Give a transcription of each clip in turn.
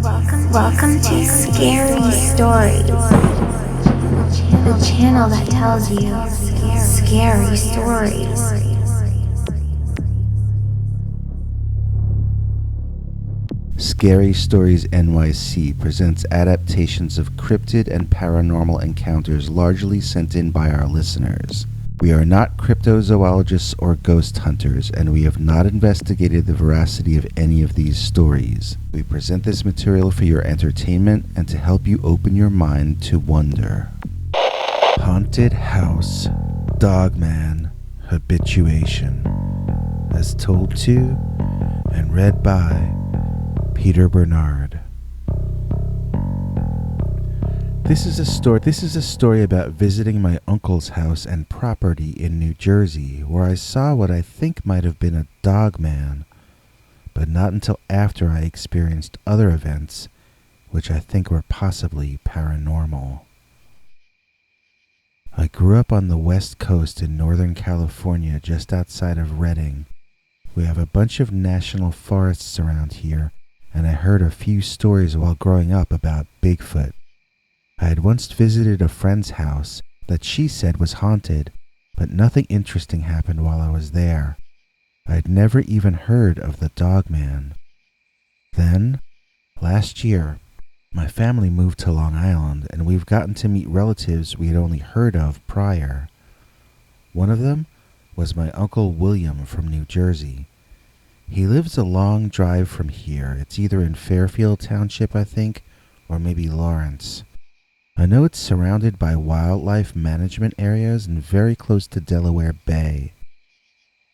Welcome to Scary Stories, the channel that tells you scary stories. Scary Stories NYC presents adaptations of cryptid and paranormal encounters largely sent in by our listeners. We are not cryptozoologists or ghost hunters, and we have not investigated the veracity of any of these stories. We present this material for your entertainment and to help you open your mind to wonder. Haunted House, Dogman, Habituation. As told to and read by Peter Bernard. This is a story about visiting my uncle's house and property in New Jersey, where I saw what I think might have been a dogman, but not until after I experienced other events which I think were possibly paranormal. I grew up on the West Coast in Northern California, just outside of Redding. We have a bunch of national forests around here, and I heard a few stories while growing up about Bigfoot. I had once visited a friend's house that she said was haunted, but nothing interesting happened while I was there. I had never even heard of the Dogman. Then, last year, my family moved to Long Island, and we've gotten to meet relatives we had only heard of prior. One of them was my Uncle William from New Jersey. He lives a long drive from here. It's either in Fairfield Township, I think, or maybe Lawrence. I know it's surrounded by wildlife management areas and very close to Delaware Bay.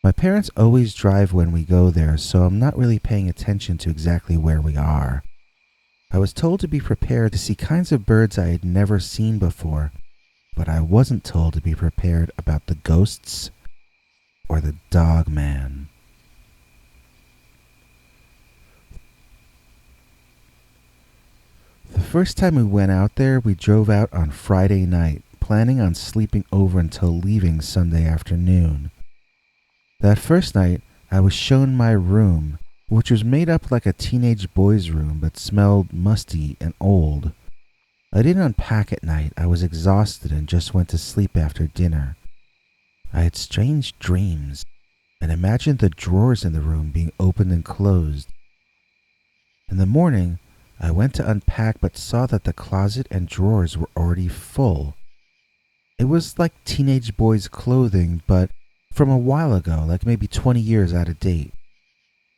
My parents always drive when we go there, so I'm not really paying attention to exactly where we are. I was told to be prepared to see kinds of birds I had never seen before, but I wasn't told to be prepared about the ghosts or the Dogman. The first time we went out there, we drove out on Friday night, planning on sleeping over until leaving Sunday afternoon. That first night, I was shown my room, which was made up like a teenage boy's room but smelled musty and old. I didn't unpack at night. I was exhausted and just went to sleep after dinner. I had strange dreams and imagined the drawers in the room being opened and closed. In the morning, I went to unpack but saw that the closet and drawers were already full. It was like teenage boys' clothing, but from a while ago, like maybe 20 years out of date.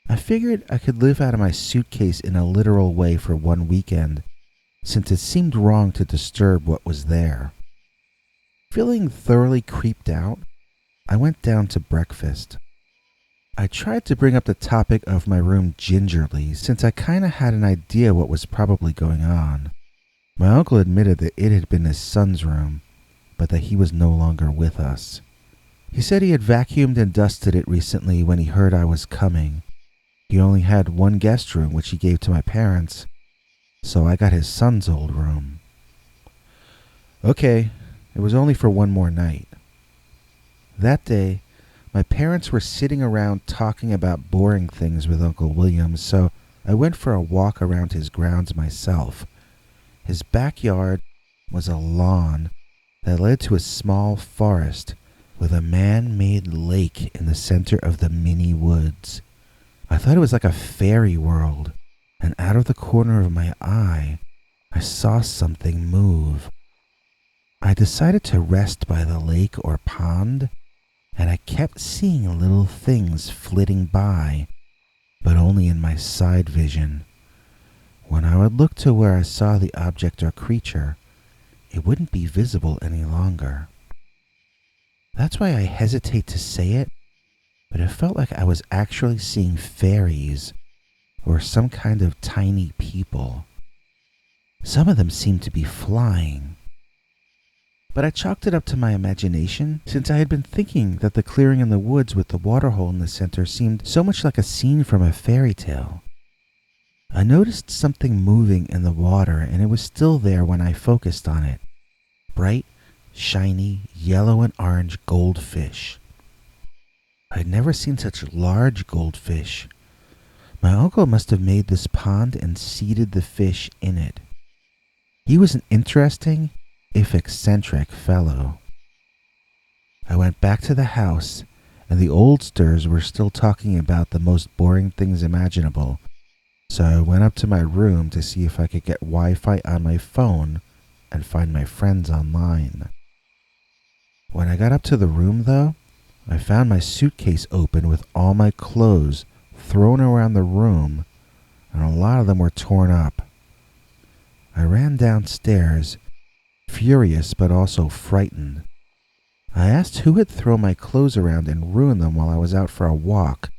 I figured I could live out of my suitcase in a literal way for one weekend, since it seemed wrong to disturb what was there. Feeling thoroughly creeped out, I went down to breakfast. I tried to bring up the topic of my room gingerly, since I kinda had an idea what was probably going on. My uncle admitted that it had been his son's room, but that he was no longer with us. He said he had vacuumed and dusted it recently when he heard I was coming. He only had one guest room, which he gave to my parents, so I got his son's old room. Okay, it was only for one more night. That day, my parents were sitting around talking about boring things with Uncle William, so I went for a walk around his grounds myself. His backyard was a lawn that led to a small forest with a man-made lake in the center of the mini woods. I thought it was like a fairy world, and out of the corner of my eye, I saw something move. I decided to rest by the lake or pond, and I kept seeing little things flitting by, but only in my side vision. When I would look to where I saw the object or creature, it wouldn't be visible any longer. That's why I hesitate to say it, but it felt like I was actually seeing fairies, or some kind of tiny people. Some of them seemed to be flying. But I chalked it up to my imagination, since I had been thinking that the clearing in the woods with the waterhole in the center seemed so much like a scene from a fairy tale. I noticed something moving in the water, and it was still there when I focused on it. Bright, shiny, yellow and orange goldfish. I had never seen such large goldfish, My uncle must have made this pond and seeded the fish in it. He was an interesting, if eccentric, fellow. I went back to the house, and the oldsters were still talking about the most boring things imaginable, so I went up to my room to see if I could get Wi-Fi on my phone and find my friends online. When I got up to the room, though, I found my suitcase open with all my clothes thrown around the room, and a lot of them were torn up. I ran downstairs, furious but also frightened. I asked who had thrown my clothes around and ruined them while I was out for a walk.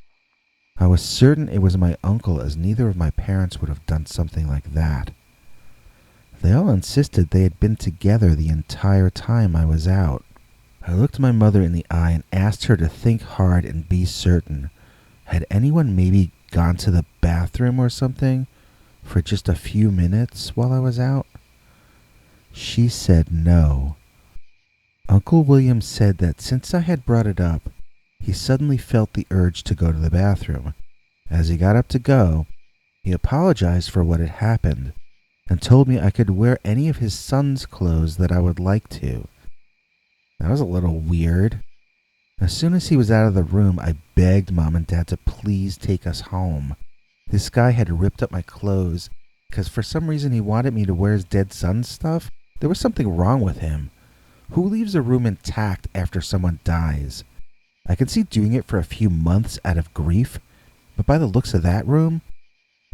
I was certain it was my uncle, as neither of my parents would have done something like that. They all insisted they had been together the entire time I was out. I looked my mother in the eye and asked her to think hard and be certain. Had anyone maybe gone to the bathroom or something for just a few minutes while I was out? She said no. Uncle William said that since I had brought it up, he suddenly felt the urge to go to the bathroom. As he got up to go, he apologized for what had happened and told me I could wear any of his son's clothes that I would like to. That was a little weird. As soon as he was out of the room, I begged Mom and Dad to please take us home. This guy had ripped up my clothes because for some reason he wanted me to wear his dead son's stuff. There was something wrong with him. Who leaves a room intact after someone dies? I could see doing it for a few months out of grief, but by the looks of that room,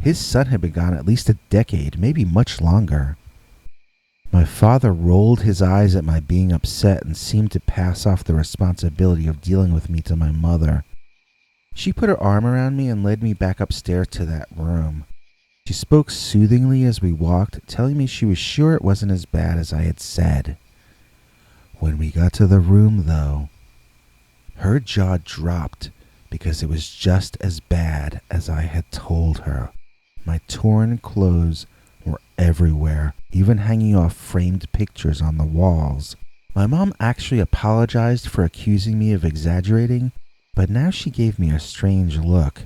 his son had been gone at least a decade, maybe much longer. My father rolled his eyes at my being upset and seemed to pass off the responsibility of dealing with me to my mother. She put her arm around me and led me back upstairs to that room. She spoke soothingly as we walked, telling me she was sure it wasn't as bad as I had said. When we got to the room, though, her jaw dropped because it was just as bad as I had told her. My torn clothes were everywhere, even hanging off framed pictures on the walls. My mom actually apologized for accusing me of exaggerating, but now she gave me a strange look.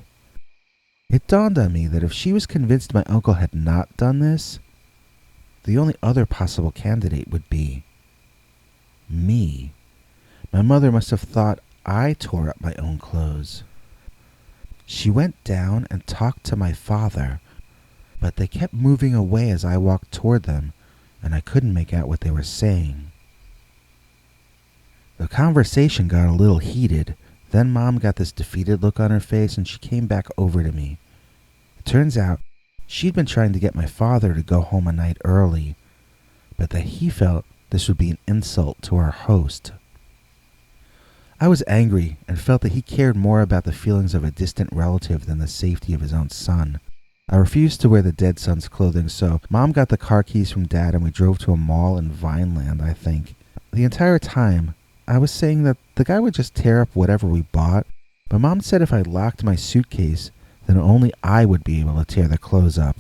It dawned on me that if she was convinced my uncle had not done this, the only other possible candidate would be me. My mother must have thought I tore up my own clothes. She went down and talked to my father, but they kept moving away as I walked toward them, and I couldn't make out what they were saying. The conversation got a little heated. Then Mom got this defeated look on her face and she came back over to me. It turns out she'd been trying to get my father to go home a night early, but that he felt this would be an insult to our host. I was angry and felt that he cared more about the feelings of a distant relative than the safety of his own son. I refused to wear the dead son's clothing, so Mom got the car keys from Dad and we drove to a mall in Vineland, I think. The entire time, I was saying that the guy would just tear up whatever we bought, but Mom said if I locked my suitcase, then only I would be able to tear the clothes up.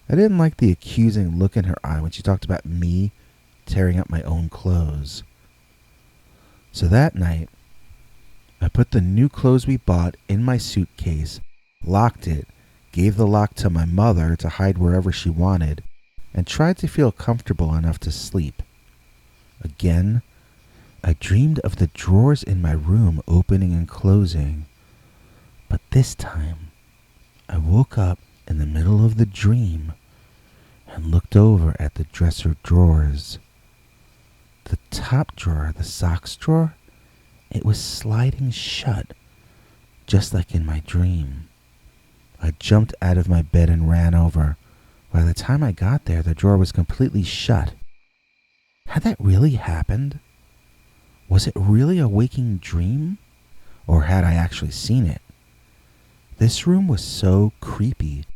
I didn't like the accusing look in her eye when she talked about me tearing up my own clothes. So that night, I put the new clothes we bought in my suitcase, locked it, gave the lock to my mother to hide wherever she wanted, and tried to feel comfortable enough to sleep. Again, I dreamed of the drawers in my room opening and closing, but this time I woke up in the middle of the dream and looked over at the dresser drawers. The top drawer, the socks drawer, it was sliding shut, just like in my dream. I jumped out of my bed and ran over. By the time I got there, the drawer was completely shut. Had that really happened? Was it really a waking dream? Or had I actually seen it? This room was so creepy.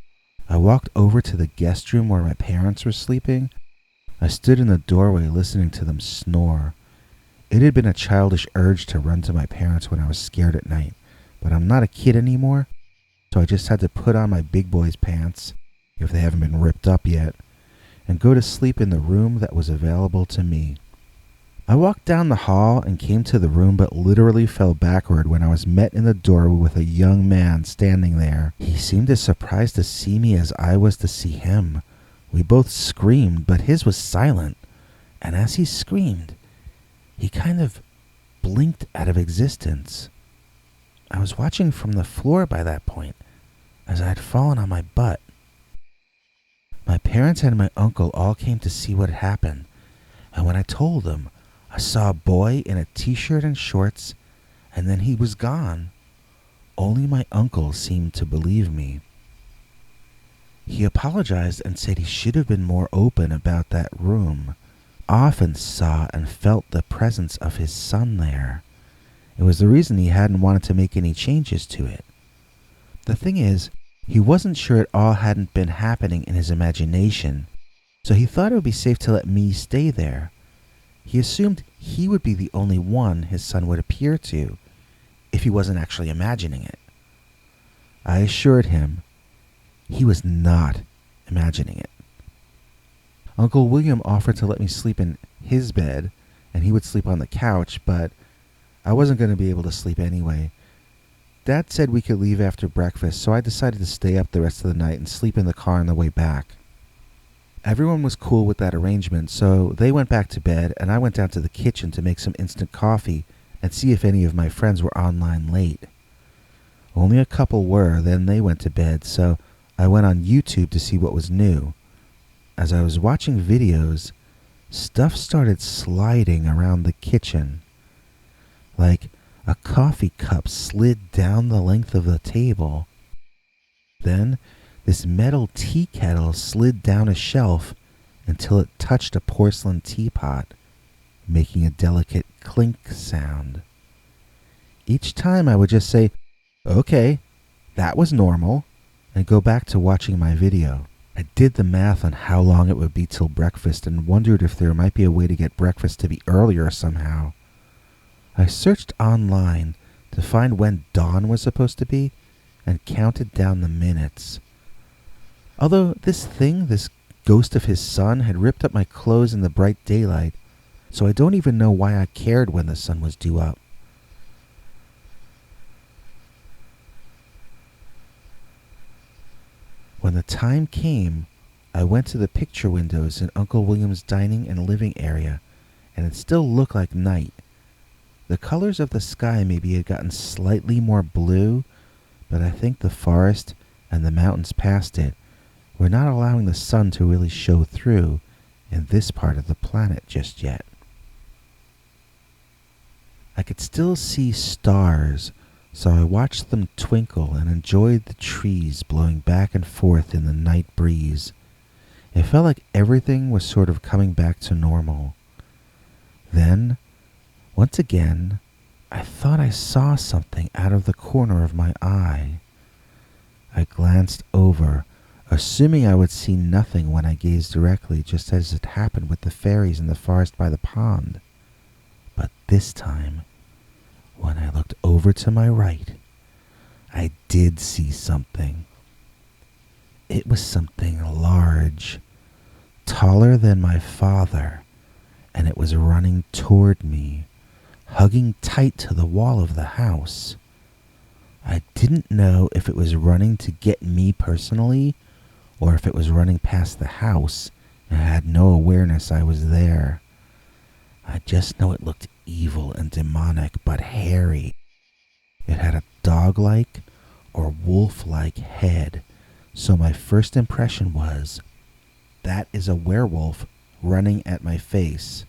I walked over to the guest room where my parents were sleeping. I stood in the doorway listening to them snore. It had been a childish urge to run to my parents when I was scared at night, but I'm not a kid anymore, so I just had to put on my big boy's pants, if they haven't been ripped up yet, and go to sleep in the room that was available to me. I walked down the hall and came to the room, but literally fell backward when I was met in the doorway with a young man standing there. He seemed as surprised to see me as I was to see him. We both screamed, but his was silent, and as he screamed, he kind of blinked out of existence. I was watching from the floor by that point, as I had fallen on my butt. My parents and my uncle all came to see what had happened, and when I told them, I saw a boy in a t-shirt and shorts, and then he was gone. Only my uncle seemed to believe me. He apologized and said he should have been more open about that room. Often saw and felt the presence of his son there. It was the reason he hadn't wanted to make any changes to it. The thing is, he wasn't sure it all hadn't been happening in his imagination, so he thought it would be safe to let me stay there. He assumed he would be the only one his son would appear to, if he wasn't actually imagining it. I assured him he was not imagining it. Uncle William offered to let me sleep in his bed, and he would sleep on the couch, but I wasn't going to be able to sleep anyway. Dad said we could leave after breakfast, so I decided to stay up the rest of the night and sleep in the car on the way back. Everyone was cool with that arrangement, so they went back to bed, and I went down to the kitchen to make some instant coffee and see if any of my friends were online late. Only a couple were, then they went to bed, so I went on YouTube to see what was new. As I was watching videos, stuff started sliding around the kitchen. Like a coffee cup slid down the length of the table. Then this metal tea kettle slid down a shelf until it touched a porcelain teapot, making a delicate clink sound. Each time I would just say, "Okay, that was normal," and go back to watching my video. I did the math on how long it would be till breakfast and wondered if there might be a way to get breakfast to be earlier somehow. I searched online to find when dawn was supposed to be and counted down the minutes. Although this ghost of his son, had ripped up my clothes in the bright daylight, so I don't even know why I cared when the sun was due up. When the time came, I went to the picture windows in Uncle William's dining and living area, and it still looked like night. The colors of the sky maybe had gotten slightly more blue, but I think the forest and the mountains past it were not allowing the sun to really show through in this part of the planet just yet. I could still see stars, so I watched them twinkle and enjoyed the trees blowing back and forth in the night breeze. It felt like everything was sort of coming back to normal. Then, once again, I thought I saw something out of the corner of my eye. I glanced over, assuming I would see nothing when I gazed directly, just as it happened with the fairies in the forest by the pond. But this time, when I looked over to my right, I did see something. It was something large, taller than my father, and it was running toward me, hugging tight to the wall of the house. I didn't know if it was running to get me personally, or if it was running past the house and I had no awareness I was there. I just know it looked evil and demonic, but hairy. It had a dog-like or wolf-like head, so my first impression was, that is a werewolf running at my face.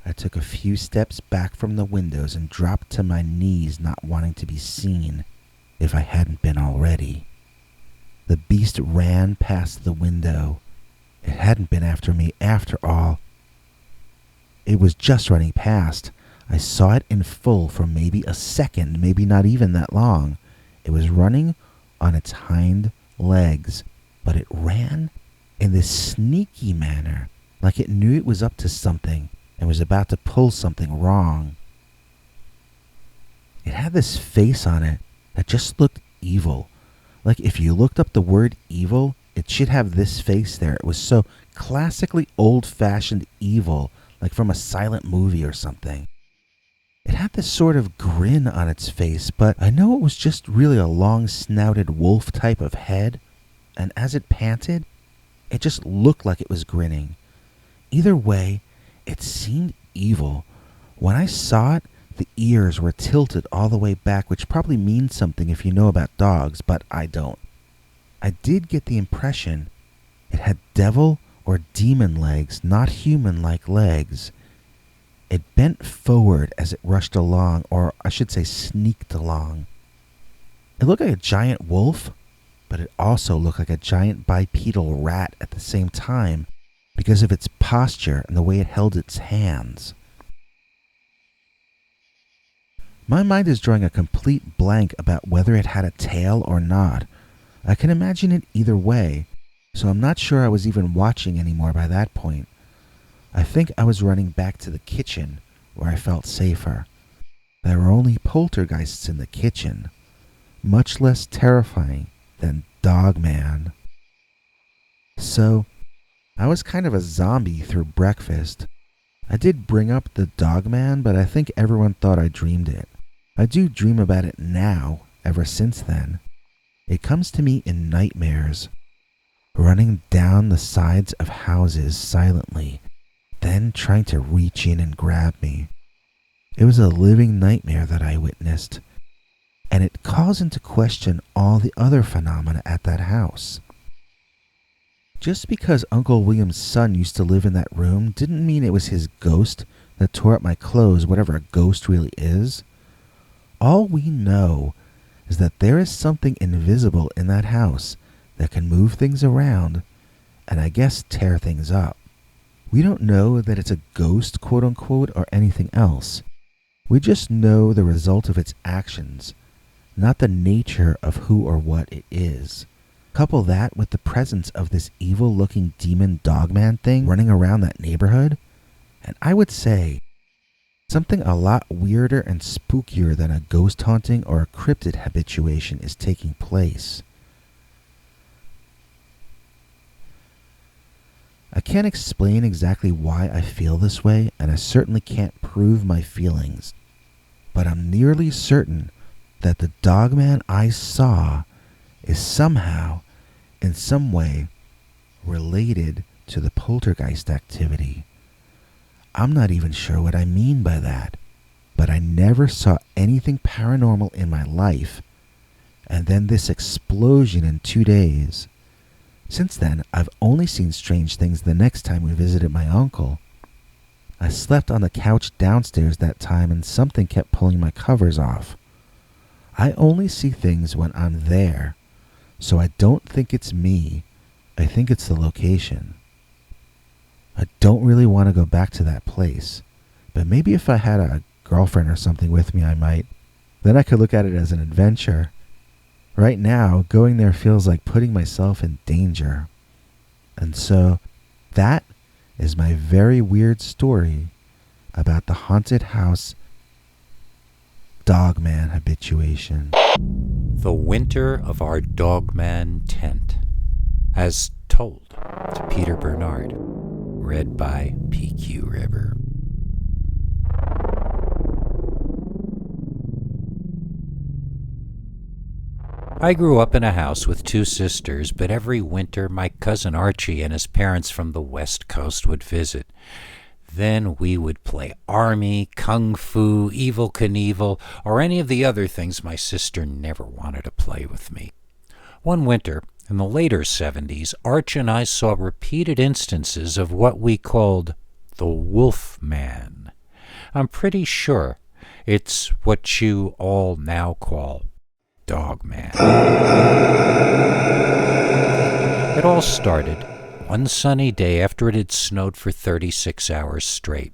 I took a few steps back from the windows and dropped to my knees, not wanting to be seen, if I hadn't been already. The beast ran past the window. It hadn't been after me after all. It was just running past. I saw it in full for maybe a second, maybe not even that long. It was running on its hind legs, but it ran in this sneaky manner, like it knew it was up to something and was about to pull something wrong. It had this face on it that just looked evil. Like if you looked up the word evil, it should have this face there. It was so classically old-fashioned evil, like from a silent movie or something. It had this sort of grin on its face, but I know it was just really a long-snouted wolf type of head, and as it panted, it just looked like it was grinning. Either way, it seemed evil. When I saw it, the ears were tilted all the way back, which probably means something if you know about dogs, but I don't. I did get the impression it had devil or demon legs, not human-like legs. It bent forward as it rushed along, or I should say sneaked along. It looked like a giant wolf, but it also looked like a giant bipedal rat at the same time because of its posture and the way it held its hands. My mind is drawing a complete blank about whether it had a tail or not. I can imagine it either way, so I'm not sure I was even watching anymore by that point. I think I was running back to the kitchen where I felt safer. There were only poltergeists in the kitchen, much less terrifying than DOGMAN. So, I was kind of a zombie through breakfast. I did bring up the DOGMAN, but I think everyone thought I dreamed it. I do dream about it now, ever since then. It comes to me in nightmares, running down the sides of houses silently, then trying to reach in and grab me. It was a living nightmare that I witnessed, and it calls into question all the other phenomena at that house. Just because Uncle William's son used to live in that room didn't mean it was his ghost that tore up my clothes, whatever a ghost really is. All we know is that there is something invisible in that house that can move things around and I guess tear things up. We don't know that it's a ghost, quote unquote, or anything else. We just know the result of its actions, not the nature of who or what it is. Couple that with the presence of this evil-looking demon DOGMAN thing running around that neighborhood, and I would say something a lot weirder and spookier than a ghost haunting or a cryptid habituation is taking place. I can't explain exactly why I feel this way, and I certainly can't prove my feelings, but I'm nearly certain that the DOGMAN I saw is somehow, in some way, related to the poltergeist activity. I'm not even sure what I mean by that, but I never saw anything paranormal in my life, and then this explosion in 2 days. Since then, I've only seen strange things the next time we visited my uncle. I slept on the couch downstairs that time and something kept pulling my covers off. I only see things when I'm there, so I don't think it's me. I think it's the location. I don't really want to go back to that place, but maybe if I had a girlfriend or something with me, I might. Then I could look at it as an adventure. Right now, going there feels like putting myself in danger. And so, that is my very weird story about the haunted house DOGMAN habituation. The Winter of Our DOGMAN Tent, as told to Peter Bernard, read by PQ River. I grew up in a house with 2 sisters, but every winter my cousin Archie and his parents from the West Coast would visit. Then we would play Army, Kung Fu, Evel Knievel, or any of the other things my sister never wanted to play with me. One winter, in the later 70s, Arch and I saw repeated instances of what we called the Wolf Man. I'm pretty sure it's what you all now call DOGMAN. It all started one sunny day after it had snowed for 36 hours straight.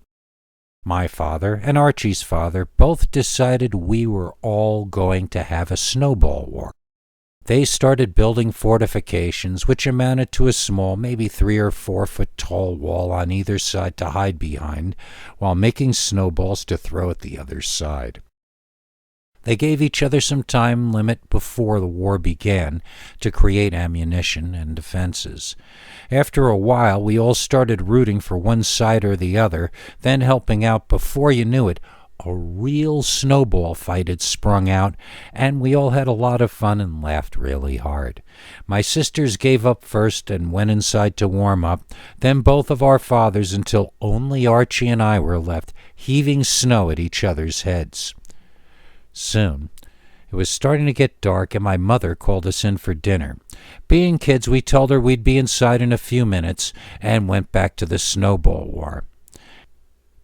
My father and Archie's father both decided we were all going to have a snowball war. They started building fortifications, which amounted to a small, maybe 3 or 4 foot tall wall on either side to hide behind, while making snowballs to throw at the other side. They gave each other some time limit before the war began to create ammunition and defenses. After a while, we all started rooting for one side or the other, then helping out. Before you knew it, a real snowball fight had sprung out, and we all had a lot of fun and laughed really hard. My sisters gave up first and went inside to warm up, then both of our fathers, until only Archie and I were left, heaving snow at each other's heads. Soon, it was starting to get dark, and my mother called us in for dinner. Being kids, we told her we'd be inside in a few minutes and went back to the snowball war.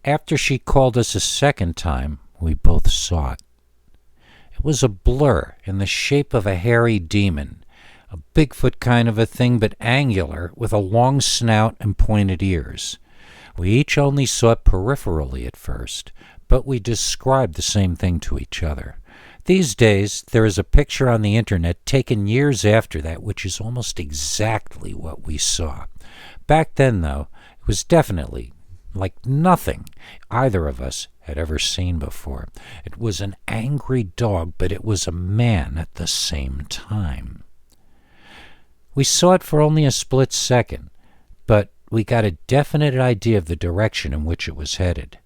After she called us a second time, we both saw it. It was a blur in the shape of a hairy demon, a Bigfoot kind of a thing, but angular, with a long snout and pointed ears. We each only saw it peripherally at first, but we described the same thing to each other. These days, there is a picture on the internet taken years after that, which is almost exactly what we saw. Back then, though, it was definitely like nothing either of us had ever seen before. It was an angry dog, but it was a man at the same time. We saw it for only a split second, but we got a definite idea of the direction in which it was headed.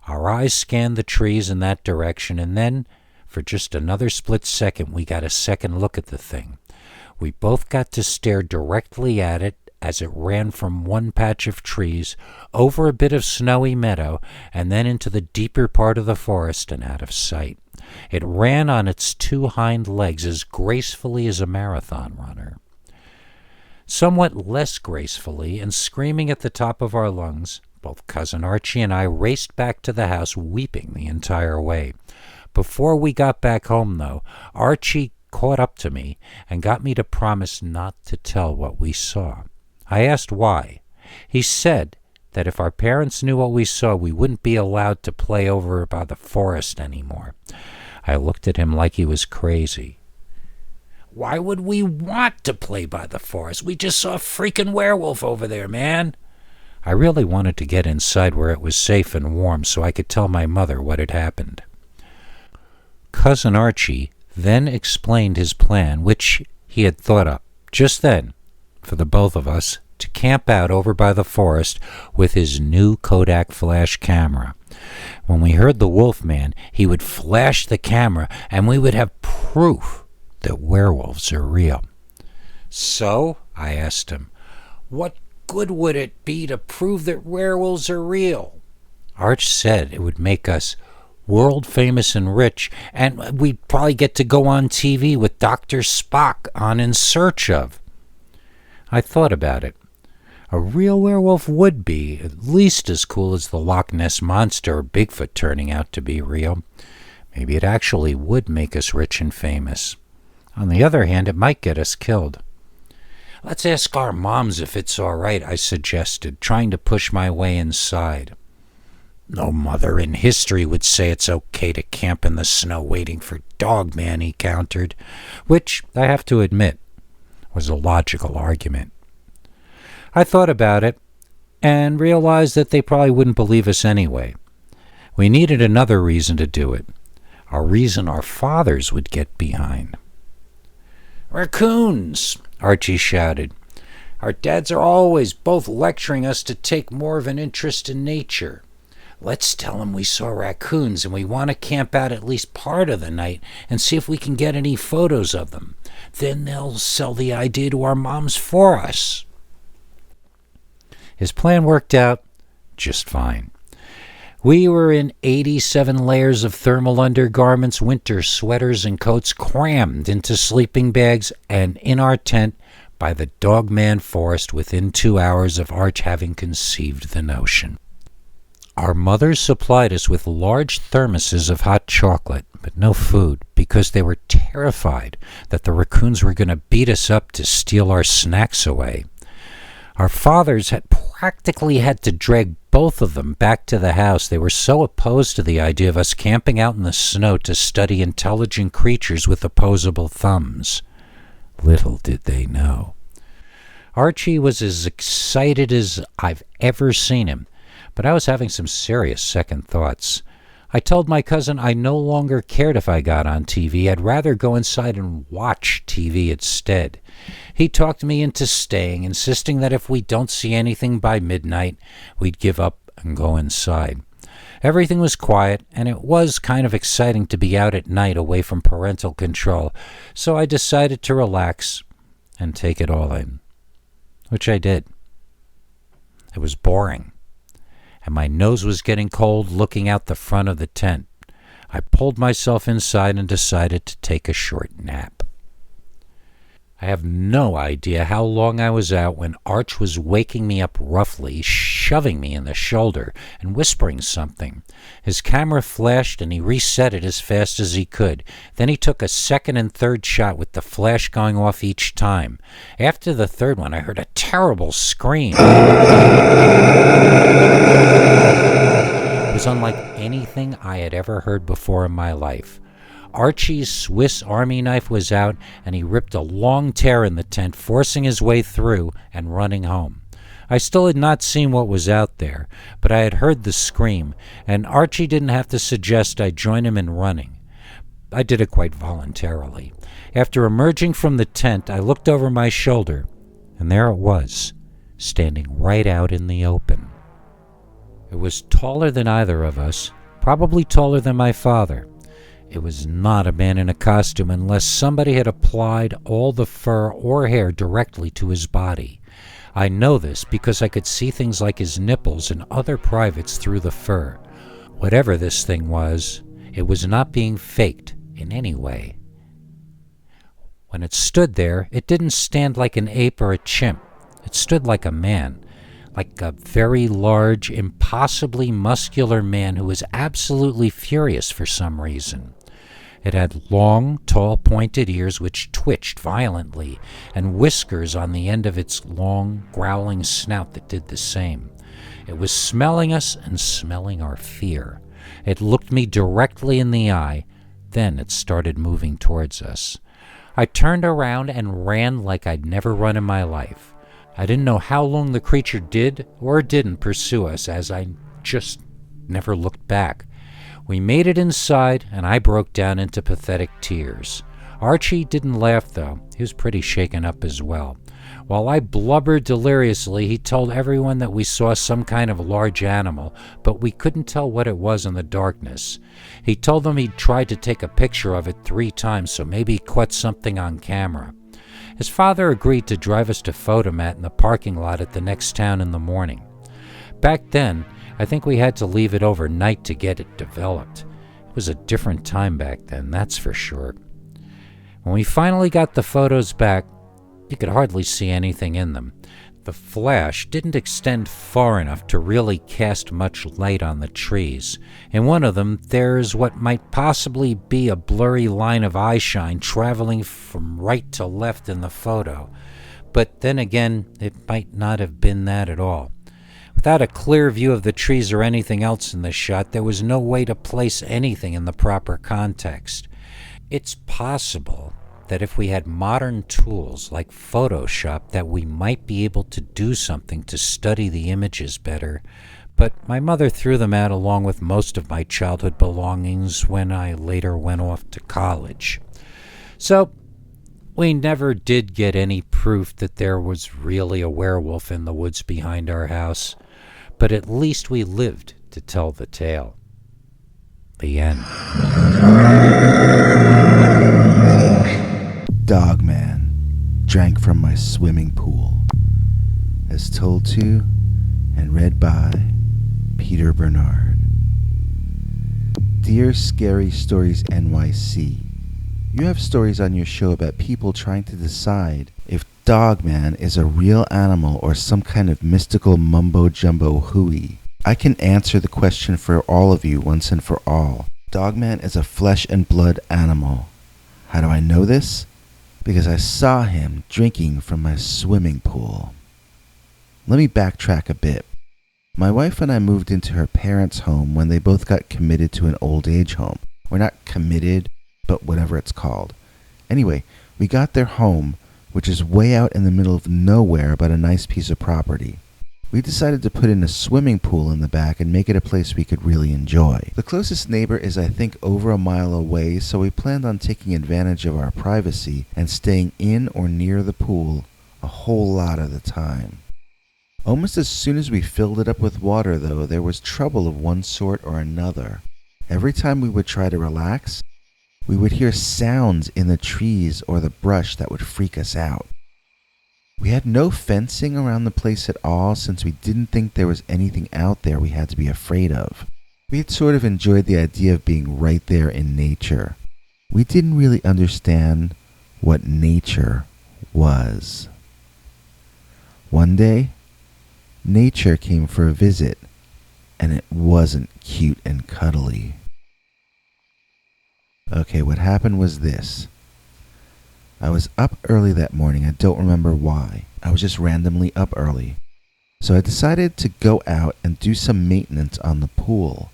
Our eyes scanned the trees in that direction, and then, for just another split second, we got a second look at the thing. We both got to stare directly at it as it ran from one patch of trees, over a bit of snowy meadow, and then into the deeper part of the forest and out of sight. It ran on its two hind legs as gracefully as a marathon runner. Somewhat less gracefully, and screaming at the top of our lungs, both Cousin Archie and I raced back to the house, weeping the entire way. Before we got back home, though, Archie caught up to me and got me to promise not to tell what we saw. I asked why. He said that if our parents knew what we saw, we wouldn't be allowed to play over by the forest anymore. I looked at him like he was crazy. Why would we want to play by the forest? We just saw a freaking werewolf over there, man. I really wanted to get inside where it was safe and warm so I could tell my mother what had happened. Cousin Archie then explained his plan, which he had thought up just then for the both of us to camp out over by the forest with his new Kodak flash camera. When we heard the Wolfman, he would flash the camera and we would have proof that werewolves are real. So, I asked him, what good would it be to prove that werewolves are real? Arch said it would make us world famous and rich, and we'd probably get to go on TV with Dr. Spock on In Search Of. I thought about it. A real werewolf would be at least as cool as the Loch Ness Monster or Bigfoot turning out to be real. Maybe it actually would make us rich and famous. On the other hand, it might get us killed. Let's ask our moms if it's all right, I suggested, trying to push my way inside. No mother in history would say it's okay to camp in the snow waiting for DOGMAN, he countered, which, I have to admit, was a logical argument. I thought about it and realized that they probably wouldn't believe us anyway. We needed another reason to do it, a reason our fathers would get behind. Raccoons, Archie shouted. Our dads are always both lecturing us to take more of an interest in nature. Let's tell them we saw raccoons and we want to camp out at least part of the night and see if we can get any photos of them. Then they'll sell the idea to our moms for us. His plan worked out just fine. We were in 87 layers of thermal undergarments, winter sweaters and coats crammed into sleeping bags and in our tent by the Dogman forest within 2 hours of Arch having conceived the notion. Our mothers supplied us with large thermoses of hot chocolate, but no food, because they were terrified that the raccoons were going to beat us up to steal our snacks away. Our fathers had practically had to drag both of them back to the house. They were so opposed to the idea of us camping out in the snow to study intelligent creatures with opposable thumbs. Little did they know. Archie was as excited as I've ever seen him, but I was having some serious second thoughts. I told my cousin I no longer cared if I got on TV. I'd rather go inside and watch TV instead. He talked me into staying, insisting that if we don't see anything by midnight, we'd give up and go inside. Everything was quiet, and it was kind of exciting to be out at night away from parental control, so I decided to relax and take it all in, which I did. It was boring, and my nose was getting cold looking out the front of the tent. I pulled myself inside and decided to take a short nap. I have no idea how long I was out when Arch was waking me up roughly, shoving me in the shoulder and whispering something. His camera flashed and he reset it as fast as he could. Then he took a second and third shot with the flash going off each time. After the third one, I heard a terrible scream. It was unlike anything I had ever heard before in my life. Archie's Swiss Army knife was out, and he ripped a long tear in the tent, forcing his way through and running home. I still had not seen what was out there, but I had heard the scream, and Archie didn't have to suggest I join him in running. I did it quite voluntarily. After emerging from the tent, I looked over my shoulder, and there it was, standing right out in the open. It was taller than either of us, probably taller than my father. It was not a man in a costume unless somebody had applied all the fur or hair directly to his body. I know this because I could see things like his nipples and other privates through the fur. Whatever this thing was, it was not being faked in any way. When it stood there, it didn't stand like an ape or a chimp. It stood like a man, like a very large, impossibly muscular man who was absolutely furious for some reason. It had long, tall, pointed ears which twitched violently, and whiskers on the end of its long, growling snout that did the same. It was smelling us and smelling our fear. It looked me directly in the eye, then it started moving towards us. I turned around and ran like I'd never run in my life. I didn't know how long the creature did or didn't pursue us, as I just never looked back. We made it inside, and I broke down into pathetic tears. Archie didn't laugh, though. He was pretty shaken up as well. While I blubbered deliriously, he told everyone that we saw some kind of large animal, but we couldn't tell what it was in the darkness. He told them he'd tried to take a picture of it 3 times, so maybe he caught something on camera. His father agreed to drive us to Photomat in the parking lot at the next town in the morning. Back then, I think we had to leave it overnight to get it developed. It was a different time back then, that's for sure. When we finally got the photos back, you could hardly see anything in them. The flash didn't extend far enough to really cast much light on the trees. In one of them, there's what might possibly be a blurry line of eyeshine traveling from right to left in the photo. But then again, it might not have been that at all. Without a clear view of the trees or anything else in the shot, there was no way to place anything in the proper context. It's possible that if we had modern tools like Photoshop, that we might be able to do something to study the images better, but my mother threw them out along with most of my childhood belongings when I later went off to college. So, we never did get any proof that there was really a werewolf in the woods behind our house, but at least we lived to tell the tale. The end. DOGMAN drank from my swimming pool. As told to and read by Peter Bernard. Dear Scary Stories NYC, you have stories on your show about people trying to decide if DOGMAN is a real animal or some kind of mystical mumbo-jumbo hooey. I can answer the question for all of you once and for all. DOGMAN is a flesh and blood animal. How do I know this? Because I saw him drinking from my swimming pool. Let me backtrack a bit. My wife and I moved into her parents' home when they both got committed to an old age home. We're not committed, but whatever it's called. Anyway, we got their home, which is way out in the middle of nowhere but a nice piece of property. We decided to put in a swimming pool in the back and make it a place we could really enjoy. The closest neighbor is, I think, over a mile away, so we planned on taking advantage of our privacy and staying in or near the pool a whole lot of the time. Almost as soon as we filled it up with water, though, there was trouble of one sort or another. Every time we would try to relax, we would hear sounds in the trees or the brush that would freak us out. We had no fencing around the place at all, since we didn't think there was anything out there we had to be afraid of. We had sort of enjoyed the idea of being right there in nature. We didn't really understand what nature was. One day, nature came for a visit, and it wasn't cute and cuddly. Okay, what happened was this. I was up early that morning. I don't remember why. I was just randomly up early. So I decided to go out and do some maintenance on the pool.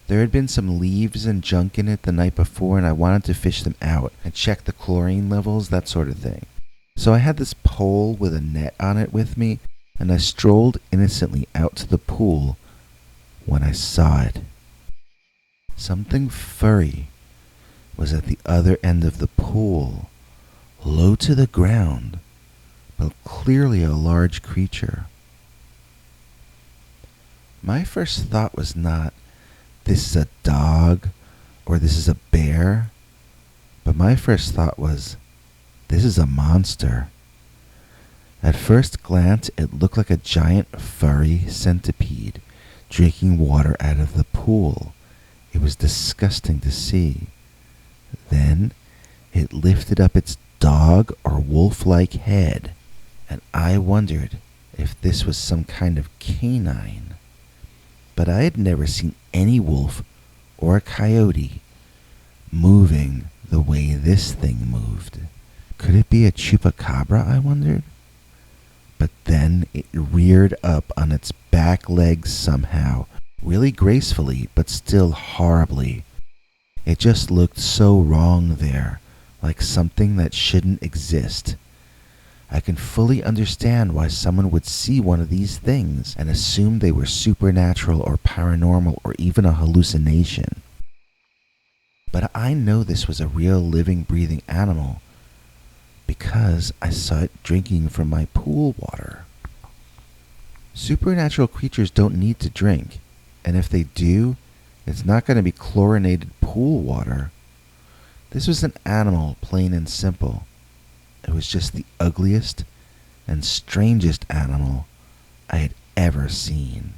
There had been some leaves and junk in it the night before, and I wanted to fish them out and check the chlorine levels, that sort of thing. So I had this pole with a net on it with me, and I strolled innocently out to the pool when I saw it. Something furry was at the other end of the pool, low to the ground, but clearly a large creature. My first thought was not, this is a dog or this is a bear, but my first thought was, this is a monster. At first glance, it looked like a giant furry centipede drinking water out of the pool. It was disgusting to see. Then it lifted up its dog or wolf-like head, and I wondered if this was some kind of canine. But I had never seen any wolf or a coyote moving the way this thing moved. Could it be a chupacabra, I wondered? But then it reared up on its back legs somehow, really gracefully, but still horribly. It just looked so wrong there, like something that shouldn't exist. I can fully understand why someone would see one of these things and assume they were supernatural or paranormal or even a hallucination. But I know this was a real living, breathing animal because I saw it drinking from my pool water. Supernatural creatures don't need to drink, and if they do, it's not going to be chlorinated pool water. This was an animal, plain and simple. It was just the ugliest and strangest animal I had ever seen.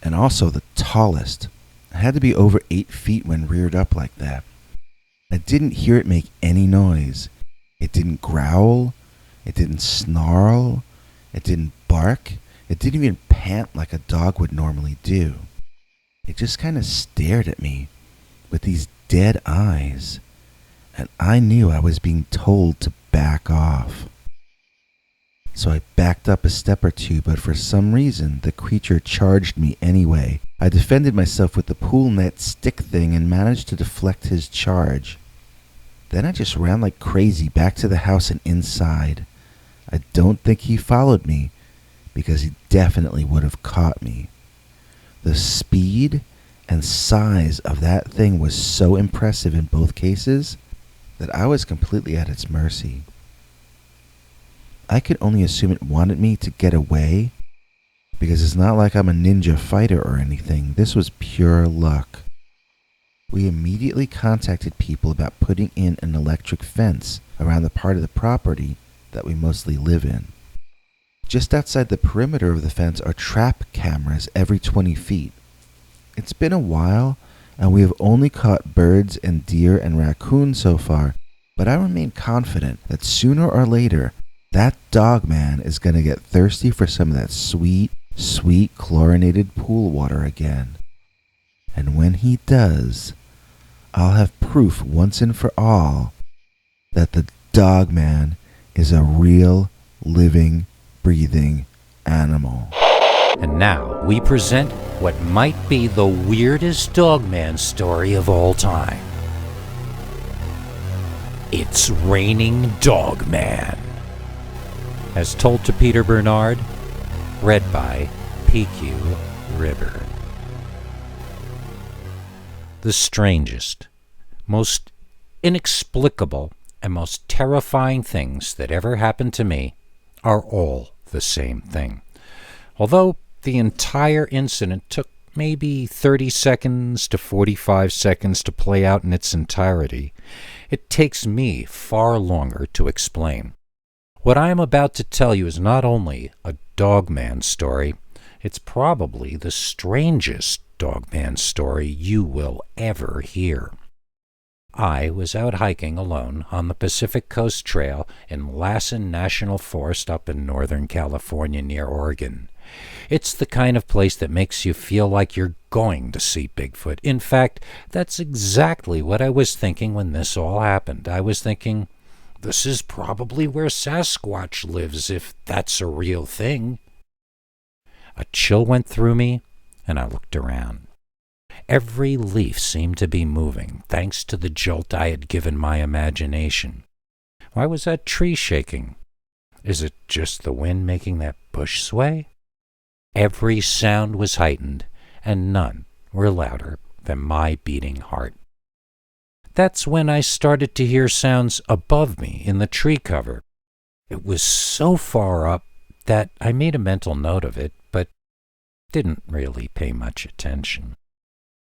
And also the tallest. It had to be over 8 feet when reared up like that. I didn't hear it make any noise. It didn't growl. It didn't snarl. It didn't bark. It didn't even pant like a dog would normally do. It just kind of stared at me with these dead eyes, and I knew I was being told to back off. So I backed up a step or two, but for some reason the creature charged me anyway. I defended myself with the pool net stick thing and managed to deflect his charge. Then I just ran like crazy back to the house and inside. I don't think he followed me, because he definitely would have caught me. The speed and size of that thing was so impressive in both cases that I was completely at its mercy. I could only assume it wanted me to get away, because it's not like I'm a ninja fighter or anything. This was pure luck. We immediately contacted people about putting in an electric fence around the part of the property that we mostly live in. Just outside the perimeter of the fence are trap cameras every 20 feet. It's been a while, and we have only caught birds and deer and raccoons so far, but I remain confident that sooner or later, that DOGMAN is going to get thirsty for some of that sweet, sweet chlorinated pool water again. And when he does, I'll have proof once and for all that the DOGMAN is a real, living, breathing animal. And now we present what might be the weirdest Dogman story of all time. It's Raining Dogman. As told to Peter Bernard, read by PQ River. The strangest, most inexplicable, and most terrifying things that ever happened to me are all the same thing. Although the entire incident took maybe 30 seconds to 45 seconds to play out in its entirety, it takes me far longer to explain. What I am about to tell you is not only a Dogman story, it's probably the strangest Dogman story you will ever hear. I was out hiking alone on the Pacific Coast Trail in Lassen National Forest up in Northern California near Oregon. It's the kind of place that makes you feel like you're going to see Bigfoot. In fact, that's exactly what I was thinking when this all happened. I was thinking, this is probably where Sasquatch lives, if that's a real thing. A chill went through me, and I looked around. Every leaf seemed to be moving, thanks to the jolt I had given my imagination. Why was that tree shaking? Is it just the wind making that bush sway? Every sound was heightened, and none were louder than my beating heart. That's when I started to hear sounds above me in the tree cover. It was so far up that I made a mental note of it, but didn't really pay much attention.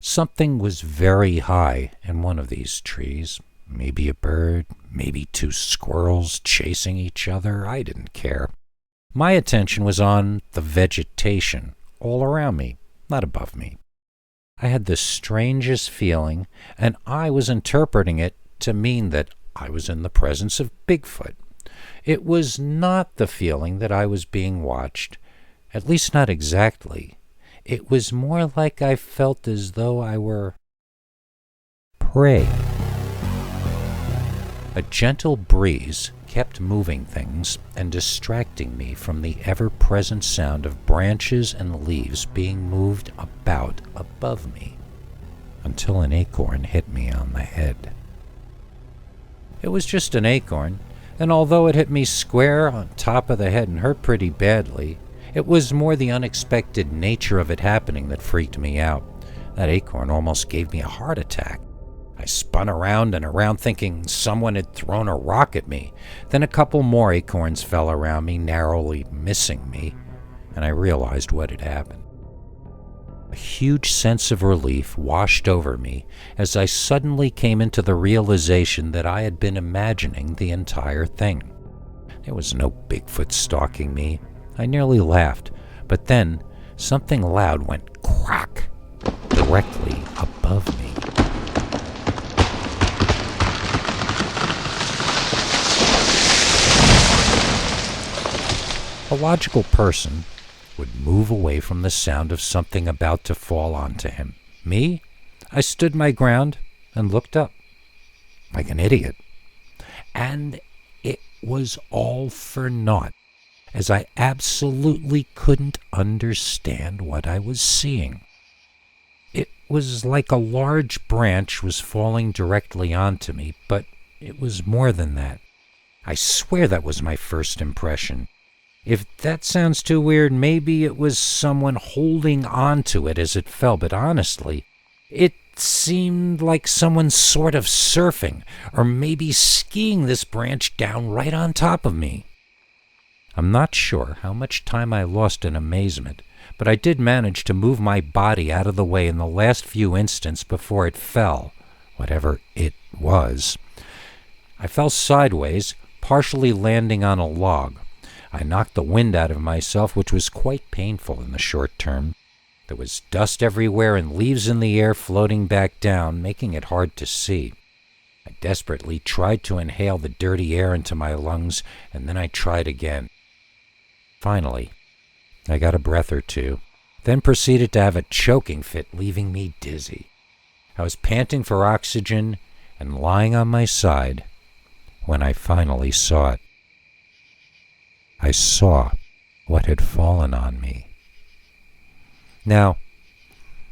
Something was very high in one of these trees. Maybe a bird, maybe two squirrels chasing each other. I didn't care. My attention was on the vegetation all around me, not above me. I had the strangest feeling, and I was interpreting it to mean that I was in the presence of Bigfoot. It was not the feeling that I was being watched, at least not exactly. It was more like I felt as though I were prey. A gentle breeze kept moving things and distracting me from the ever-present sound of branches and leaves being moved about above me, until an acorn hit me on the head. It was just an acorn, and although it hit me square on top of the head and hurt pretty badly, it was more the unexpected nature of it happening that freaked me out. That acorn almost gave me a heart attack. I spun around and around thinking someone had thrown a rock at me. Then a couple more acorns fell around me, narrowly missing me, and I realized what had happened. A huge sense of relief washed over me as I suddenly came into the realization that I had been imagining the entire thing. There was no Bigfoot stalking me. I nearly laughed, but then something loud went crack directly above me. A logical person would move away from the sound of something about to fall onto him. Me? I stood my ground and looked up, like an idiot. And it was all for naught, as I absolutely couldn't understand what I was seeing. It was like a large branch was falling directly onto me, but it was more than that. I swear that was my first impression. If that sounds too weird, maybe it was someone holding onto it as it fell, but honestly, it seemed like someone sort of surfing, or maybe skiing this branch down right on top of me. I'm not sure how much time I lost in amazement, but I did manage to move my body out of the way in the last few instants before it fell, whatever it was. I fell sideways, partially landing on a log. I knocked the wind out of myself, which was quite painful in the short term. There was dust everywhere and leaves in the air floating back down, making it hard to see. I desperately tried to inhale the dirty air into my lungs, and then I tried again. Finally, I got a breath or two, then proceeded to have a choking fit, leaving me dizzy. I was panting for oxygen and lying on my side when I finally saw it. I saw what had fallen on me. Now,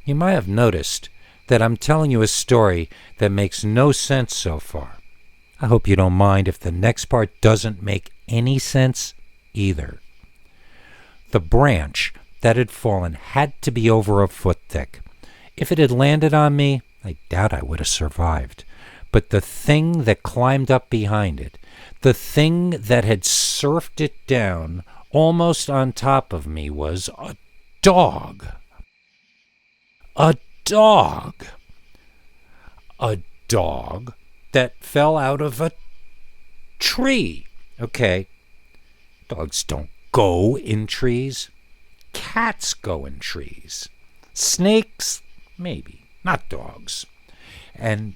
you might have noticed that I'm telling you a story that makes no sense so far. I hope you don't mind if the next part doesn't make any sense either. The branch that had fallen had to be over a foot thick. If it had landed on me, I doubt I would have survived. But the thing that climbed up behind it, the thing that had surfed it down almost on top of me, was a dog. A dog. A dog that fell out of a tree. Okay, dogs don't go in trees. Cats go in trees. Snakes, maybe, not dogs. And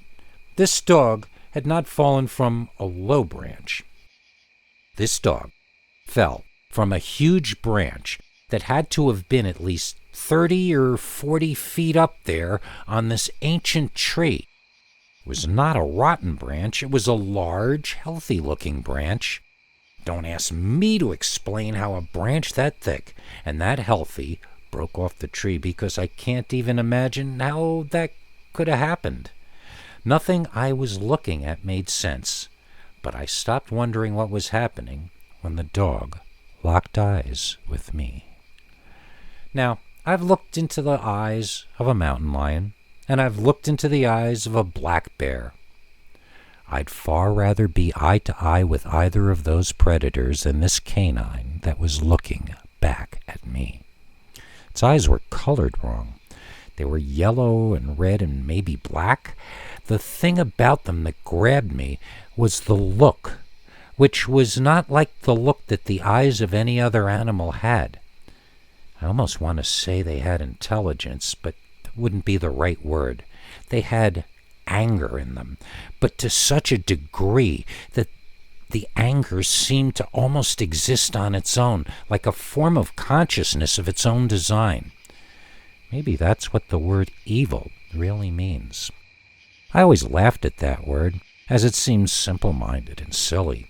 this dog had not fallen from a low branch. This dog fell from a huge branch that had to have been at least 30 or 40 feet up there on this ancient tree. It was not a rotten branch. It was a large, healthy-looking branch. Don't ask me to explain how a branch that thick and that healthy broke off the tree, because I can't even imagine how that could have happened. Nothing I was looking at made sense, but I stopped wondering what was happening when the dog locked eyes with me. Now, I've looked into the eyes of a mountain lion, and I've looked into the eyes of a black bear. I'd far rather be eye to eye with either of those predators than this canine that was looking back at me. Its eyes were colored wrong. They were yellow and red and maybe black. The thing about them that grabbed me was the look, which was not like the look that the eyes of any other animal had. I almost want to say they had intelligence, but that wouldn't be the right word. They had anger in them, but to such a degree that the anger seemed to almost exist on its own, like a form of consciousness of its own design. Maybe that's what the word evil really means. I always laughed at that word, as it seems simple-minded and silly.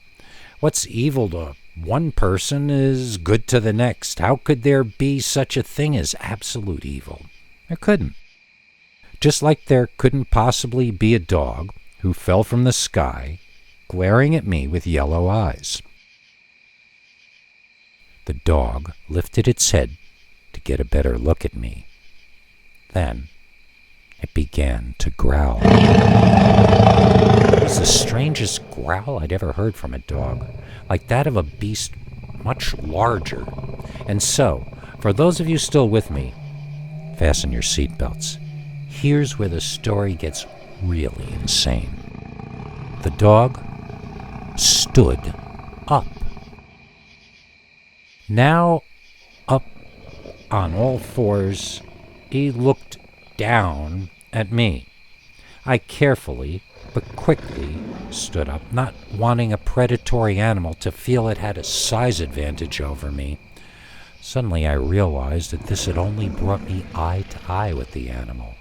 What's evil to one person is good to the next. How could there be such a thing as absolute evil? There couldn't. Just like there couldn't possibly be a dog who fell from the sky, glaring at me with yellow eyes. The dog lifted its head to get a better look at me. Then it began to growl. It was the strangest growl I'd ever heard from a dog, like that of a beast much larger. And so, for those of you still with me, fasten your seatbelts. Here's where the story gets really insane. The dog stood up. Now up on all fours, he looked down at me. I carefully but quickly stood up, not wanting a predatory animal to feel it had a size advantage over me. Suddenly I realized that this had only brought me eye to eye with the animal.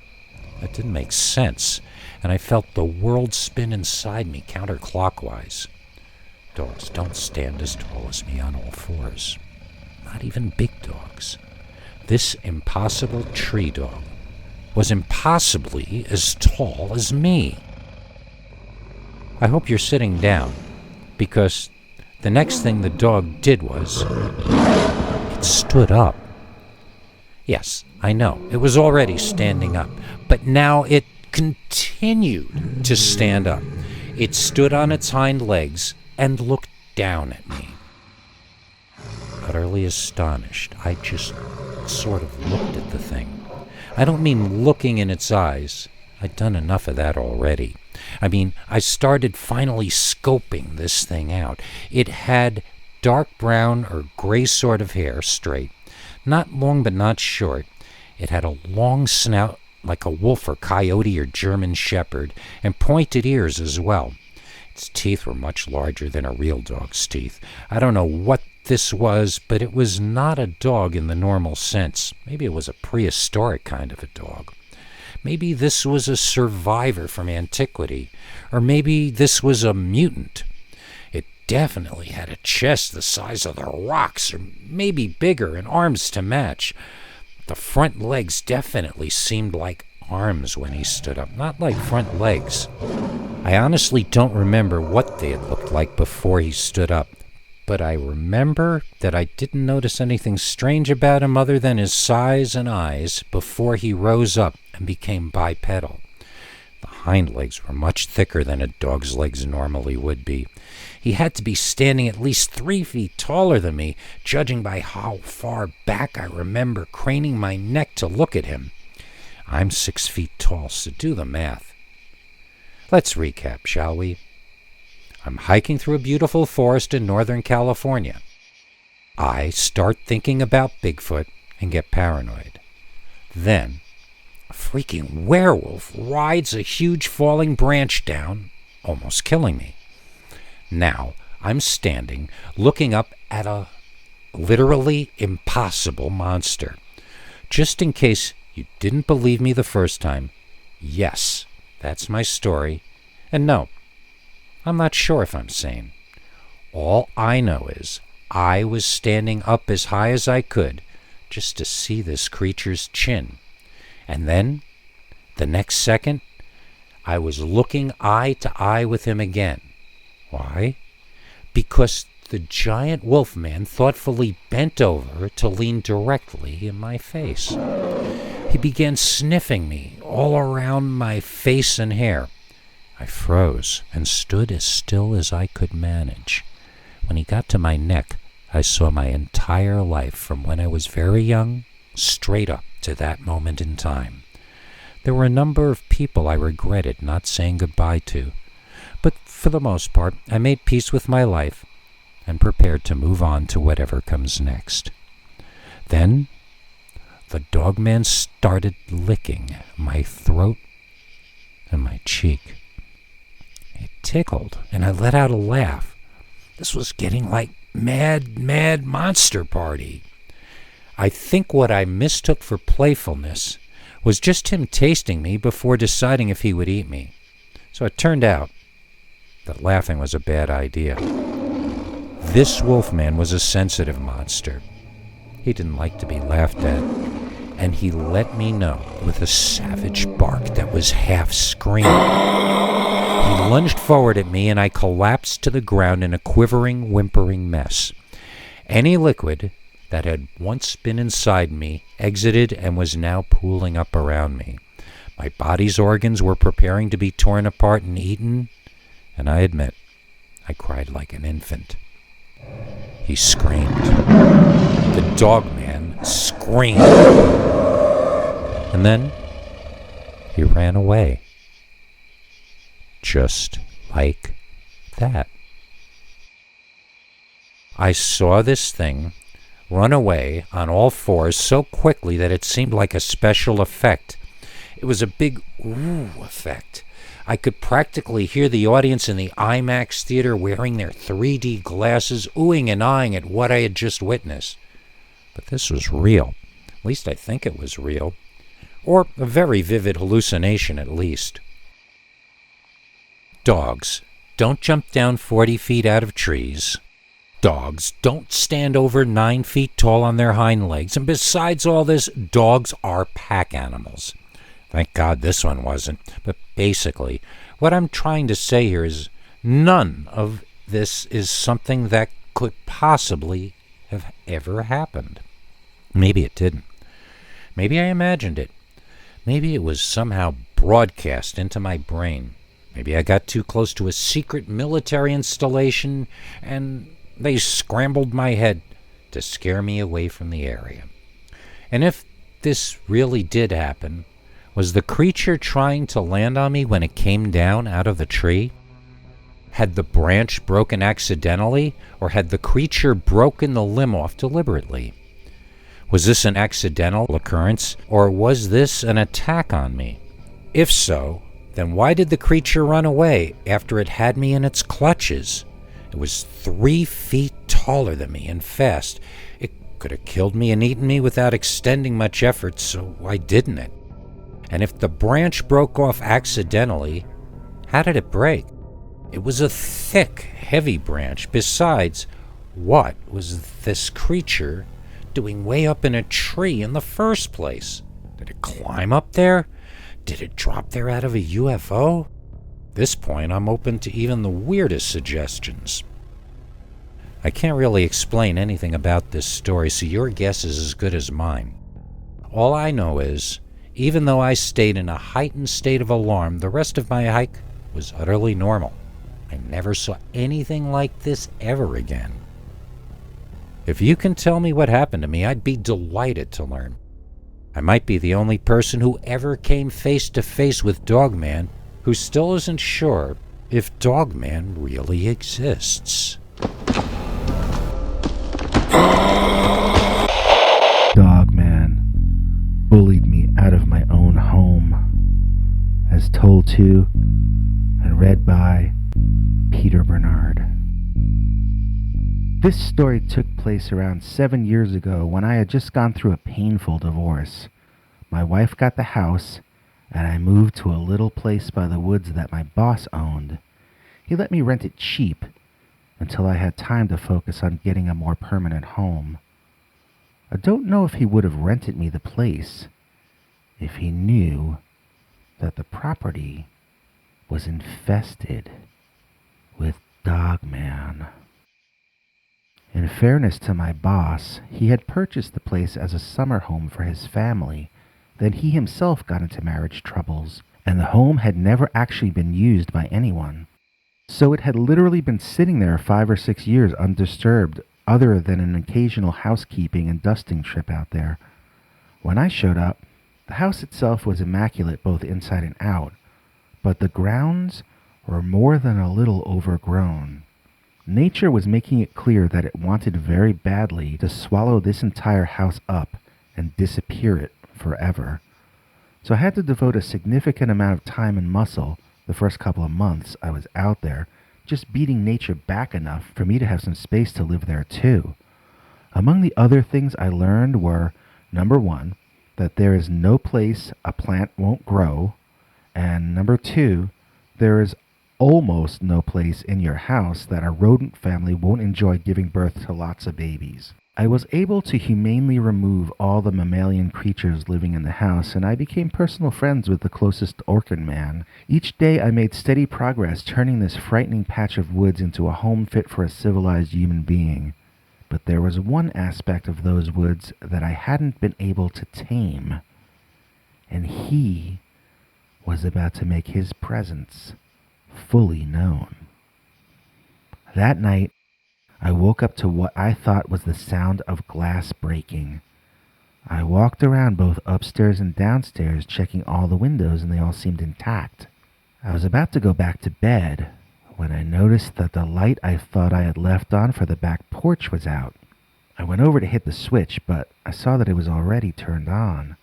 That didn't make sense, and I felt the world spin inside me counterclockwise. Dogs don't stand as tall as me on all fours. Not even big dogs. This impossible tree dog was impossibly as tall as me. I hope you're sitting down, because the next thing the dog did was it stood up. Yes, I know, it was already standing up, but now it continued to stand up. It stood on its hind legs and looked down at me. Utterly astonished, I just sort of looked at the thing. I don't mean looking in its eyes. I'd done enough of that already. I mean, I started finally scoping this thing out. It had dark brown or gray sort of hair, straight, not long but not short. It had a long snout like a wolf or coyote or German shepherd, and pointed ears as well. Its teeth were much larger than a real dog's teeth. I don't know what this was, but it was not a dog in the normal sense. Maybe it was a prehistoric kind of a dog. Maybe this was a survivor from antiquity, or maybe this was a mutant. It definitely had a chest the size of the rocks, or maybe bigger, and arms to match. The front legs definitely seemed like arms when he stood up, not like front legs. I honestly don't remember what they had looked like before he stood up, but I remember that I didn't notice anything strange about him other than his size and eyes before he rose up and became bipedal. The hind legs were much thicker than a dog's legs normally would be. He had to be standing at least 3 feet taller than me, judging by how far back I remember craning my neck to look at him. I'm 6 feet tall, so do the math. Let's recap, shall we? I'm hiking through a beautiful forest in Northern California. I start thinking about Bigfoot and get paranoid. Then, a freaking werewolf rides a huge falling branch down, almost killing me. Now, I'm standing, looking up at a literally impossible monster. Just in case you didn't believe me the first time, yes, that's my story. And no, I'm not sure if I'm sane. All I know is I was standing up as high as I could just to see this creature's chin. And then, the next second, I was looking eye to eye with him again. Why? Because the giant wolfman thoughtfully bent over to lean directly in my face. He began sniffing me all around my face and hair. I froze and stood as still as I could manage. When he got to my neck, I saw my entire life from when I was very young, straight up to that moment in time. There were a number of people I regretted not saying goodbye to, but for the most part, I made peace with my life and prepared to move on to whatever comes next. Then, the dogman started licking my throat and my cheek. It tickled, and I let out a laugh. This was getting like mad monster party. I think what I mistook for playfulness was just him tasting me before deciding if he would eat me. So it turned out that laughing was a bad idea. This wolfman was a sensitive monster. He didn't like to be laughed at, and he let me know with a savage bark that was half scream. He lunged forward at me, and I collapsed to the ground in a quivering, whimpering mess. Any liquid that had once been inside me exited and was now pooling up around me. My body's organs were preparing to be torn apart and eaten, and I admit, I cried like an infant. He screamed. The dogman screamed. And then he ran away. Just like that. I saw this thing run away on all fours so quickly that it seemed like a special effect. It was a big ooh effect. I could practically hear the audience in the IMAX theater wearing their 3D glasses, oohing and eyeing at what I had just witnessed. But this was real. At least I think it was real. Or a very vivid hallucination, at least. Dogs don't jump down 40 feet out of trees. Dogs don't stand over 9 feet tall on their hind legs. And besides all this, dogs are pack animals. Thank God this one wasn't. But basically, what I'm trying to say here is none of this is something that could possibly have ever happened. Maybe it didn't. Maybe I imagined it. Maybe it was somehow broadcast into my brain. Maybe I got too close to a secret military installation and they scrambled my head to scare me away from the area. And if this really did happen, was the creature trying to land on me when it came down out of the tree? Had the branch broken accidentally, or had the creature broken the limb off deliberately? Was this an accidental occurrence, or was this an attack on me? If so, then why did the creature run away after it had me in its clutches? It was 3 feet taller than me and fast. It could have killed me and eaten me without extending much effort, so why didn't it? And if the branch broke off accidentally, how did it break? It was a thick, heavy branch. Besides, what was this creature doing way up in a tree in the first place? Did it climb up there? Did it drop there out of a UFO? At this point, I'm open to even the weirdest suggestions. I can't really explain anything about this story, so your guess is as good as mine. All I know is, even though I stayed in a heightened state of alarm, the rest of my hike was utterly normal. I never saw anything like this ever again. If you can tell me what happened to me, I'd be delighted to learn. I might be the only person who ever came face to face with Dogman who still isn't sure if Dogman really exists. Dogman bullied me out of my own home, as told to and read by Peter Bernard. This story took place around 7 years ago when I had just gone through a painful divorce. My wife got the house, and I moved to a little place by the woods that my boss owned. He let me rent it cheap until I had time to focus on getting a more permanent home. I don't know if he would have rented me the place if he knew that the property was infested with Dogman. In fairness to my boss, he had purchased the place as a summer home for his family. Then he himself got into marriage troubles, and the home had never actually been used by anyone. So it had literally been sitting there 5 or 6 years undisturbed, other than an occasional housekeeping and dusting trip out there. When I showed up, the house itself was immaculate both inside and out, but the grounds were more than a little overgrown. Nature was making it clear that it wanted very badly to swallow this entire house up and disappear it forever. So I had to devote a significant amount of time and muscle the first couple of months I was out there, just beating nature back enough for me to have some space to live there too. Among the other things I learned were, number 1, that there is no place a plant won't grow, and number 2, there is almost no place in your house that a rodent family won't enjoy giving birth to lots of babies. I was able to humanely remove all the mammalian creatures living in the house, and I became personal friends with the closest orchid man. Each day I made steady progress, turning this frightening patch of woods into a home fit for a civilized human being. But there was one aspect of those woods that I hadn't been able to tame, and he was about to make his presence fully known. That night, I woke up to what I thought was the sound of glass breaking. I walked around both upstairs and downstairs, checking all the windows, and they all seemed intact. I was about to go back to bed when I noticed that the light I thought I had left on for the back porch was out. I went over to hit the switch, but I saw that it was already turned on.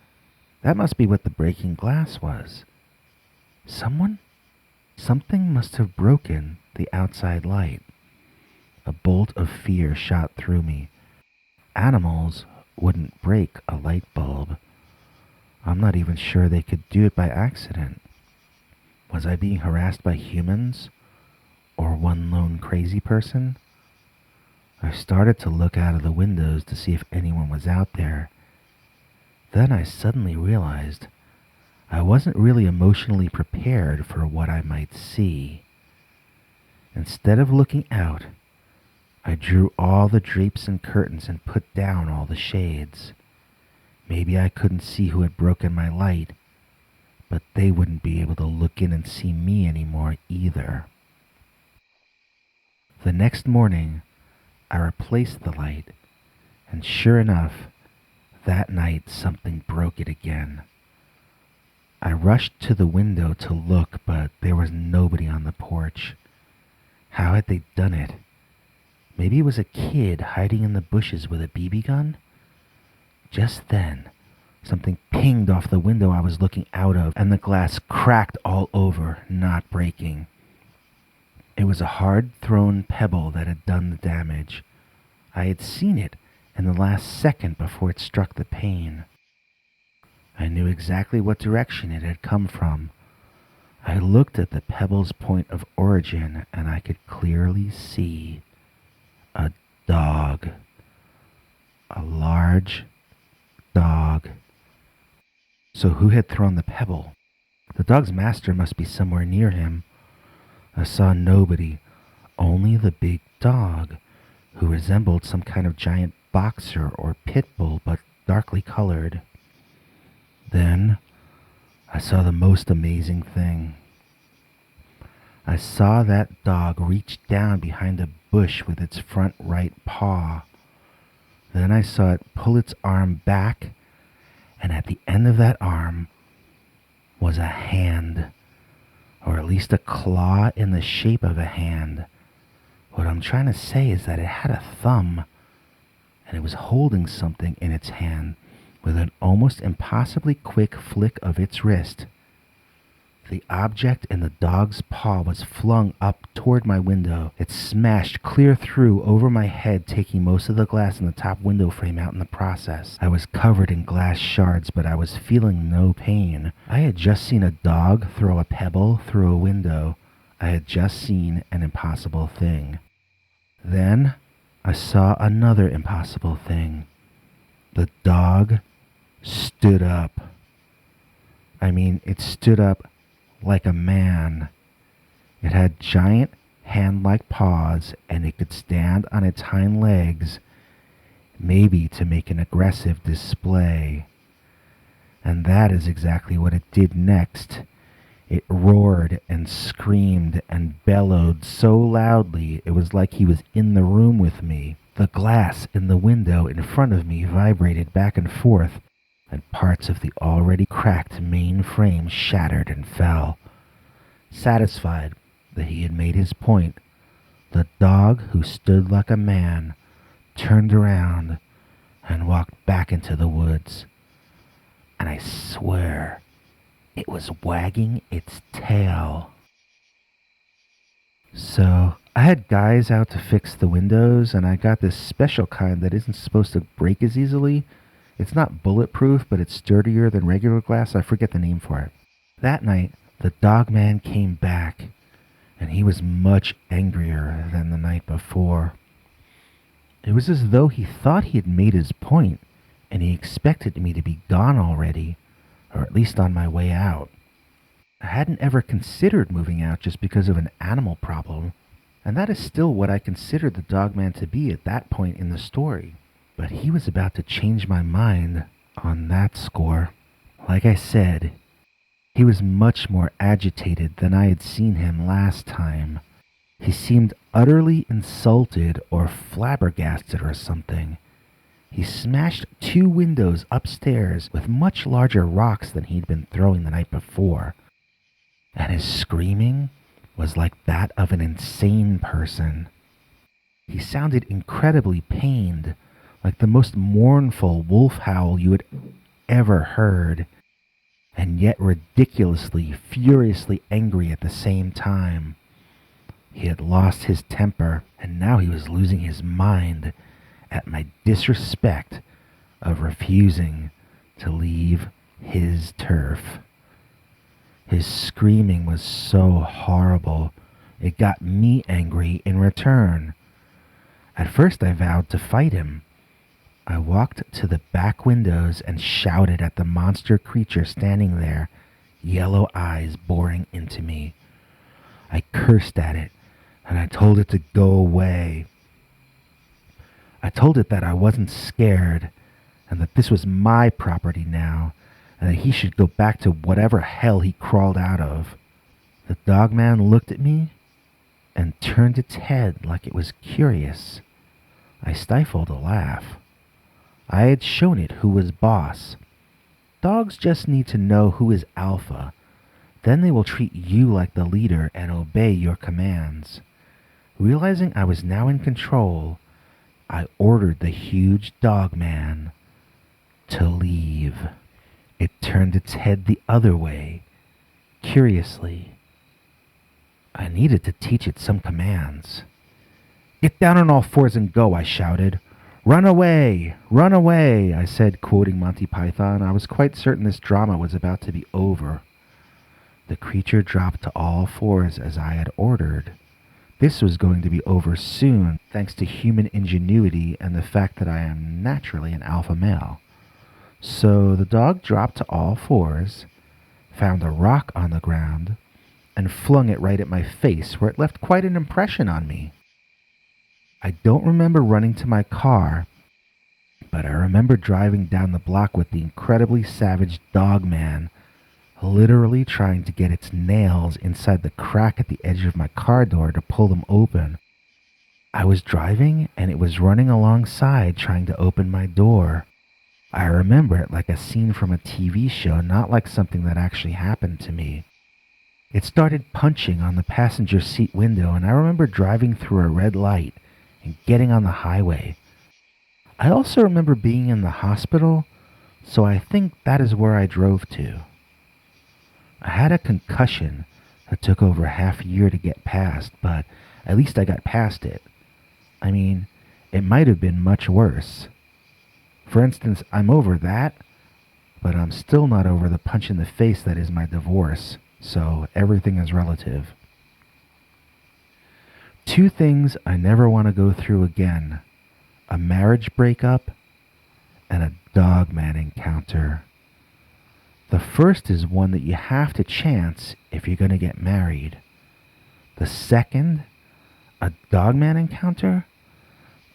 That must be what the breaking glass was. Something must have broken the outside light. A bolt of fear shot through me. Animals wouldn't break a light bulb. I'm not even sure they could do it by accident. Was I being harassed by humans? Or one lone crazy person? I started to look out of the windows to see if anyone was out there. Then I suddenly realized I wasn't really emotionally prepared for what I might see. Instead of looking out, I drew all the drapes and curtains and put down all the shades. Maybe I couldn't see who had broken my light, but they wouldn't be able to look in and see me anymore either. The next morning, I replaced the light, and sure enough, that night something broke it again. I rushed to the window to look, but there was nobody on the porch. How had they done it? Maybe it was a kid hiding in the bushes with a BB gun? Just then, something pinged off the window I was looking out of, and the glass cracked all over, not breaking. It was a hard-thrown pebble that had done the damage. I had seen it in the last second before it struck the pane. I knew exactly what direction it had come from. I looked at the pebble's point of origin, and I could clearly see a dog. A large dog. So who had thrown the pebble? The dog's master must be somewhere near him. I saw nobody, only the big dog, who resembled some kind of giant boxer or pit bull but darkly colored. Then I saw the most amazing thing. I saw that dog reach down behind a bush with its front right paw. Then I saw it pull its arm back, and at the end of that arm was a hand, or at least a claw in the shape of a hand. What I'm trying to say is that it had a thumb, and it was holding something in its hand with an almost impossibly quick flick of its wrist. The object in the dog's paw was flung up toward my window. It smashed clear through over my head, taking most of the glass in the top window frame out in the process. I was covered in glass shards, but I was feeling no pain. I had just seen a dog throw a pebble through a window. I had just seen an impossible thing. Then I saw another impossible thing. The dog stood up. I mean, it stood up like a man. It had giant hand-like paws, and it could stand on its hind legs, maybe to make an aggressive display. And that is exactly what it did next. It roared and screamed and bellowed so loudly it was like he was in the room with me. The glass in the window in front of me vibrated back and forth, and parts of the already cracked main frame shattered and fell. Satisfied that he had made his point, the dog, who stood like a man, turned around and walked back into the woods. And I swear, it was wagging its tail. So I had guys out to fix the windows, and I got this special kind that isn't supposed to break as easily. It's not bulletproof, but it's sturdier than regular glass. I forget the name for it. That night, the DOGMAN came back, and he was much angrier than the night before. It was as though he thought he had made his point, and he expected me to be gone already, or at least on my way out. I hadn't ever considered moving out just because of an animal problem, and that is still what I considered the DOGMAN to be at that point in the story. But he was about to change my mind on that score. Like I said, he was much more agitated than I had seen him last time. He seemed utterly insulted or flabbergasted or something. He smashed 2 windows upstairs with much larger rocks than he'd been throwing the night before. And his screaming was like that of an insane person. He sounded incredibly pained, like the most mournful wolf howl you had ever heard, and yet ridiculously, furiously angry at the same time. He had lost his temper, and now he was losing his mind at my disrespect of refusing to leave his turf. His screaming was so horrible, it got me angry in return. At first I vowed to fight him. I walked to the back windows and shouted at the monster creature standing there, yellow eyes boring into me. I cursed at it, and I told it to go away. I told it that I wasn't scared, and that this was my property now, and that he should go back to whatever hell he crawled out of. The DOGMAN looked at me and turned its head like it was curious. I stifled a laugh. I had shown it who was boss. Dogs just need to know who is alpha. Then they will treat you like the leader and obey your commands. Realizing I was now in control, I ordered the huge DOGMAN to leave. It turned its head the other way, curiously. I needed to teach it some commands. "Get down on all fours and go," I shouted. "Run away! Run away!" I said, quoting Monty Python. I was quite certain this drama was about to be over. The creature dropped to all fours as I had ordered. This was going to be over soon, thanks to human ingenuity and the fact that I am naturally an alpha male. So the dog dropped to all fours, found a rock on the ground, and flung it right at my face, where it left quite an impression on me. I don't remember running to my car, but I remember driving down the block with the incredibly savage DOGMAN, literally trying to get its nails inside the crack at the edge of my car door to pull them open. I was driving and it was running alongside trying to open my door. I remember it like a scene from a TV show, not like something that actually happened to me. It started punching on the passenger seat window, and I remember driving through a red light and getting on the highway. I also remember being in the hospital, so I think that is where I drove to. I had a concussion that took over half a year to get past, but at least I got past it. I mean, it might have been much worse. For instance, I'm over that, but I'm still not over the punch in the face that is my divorce, so everything is relative. 2 things I never want to go through again: a marriage breakup and a DOGMAN encounter. The first is one that you have to chance if you're going to get married. The second, a DOGMAN encounter,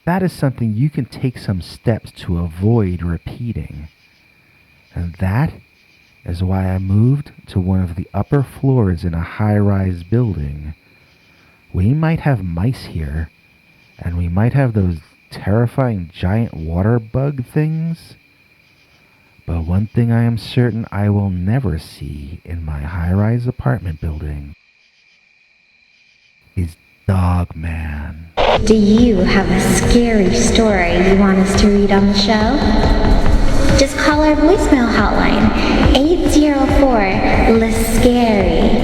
that is something you can take some steps to avoid repeating. And that is why I moved to one of the upper floors in a high-rise building. We might have mice here, and we might have those terrifying giant water bug things, but one thing I am certain I will never see in my high-rise apartment building is DOGMAN. Do you have a scary story you want us to read on the show? Just call our voicemail hotline, 804-LIST-SCARY.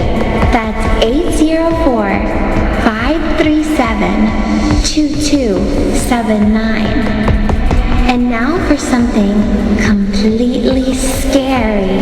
That's 804-537-2279. And now for something completely scary.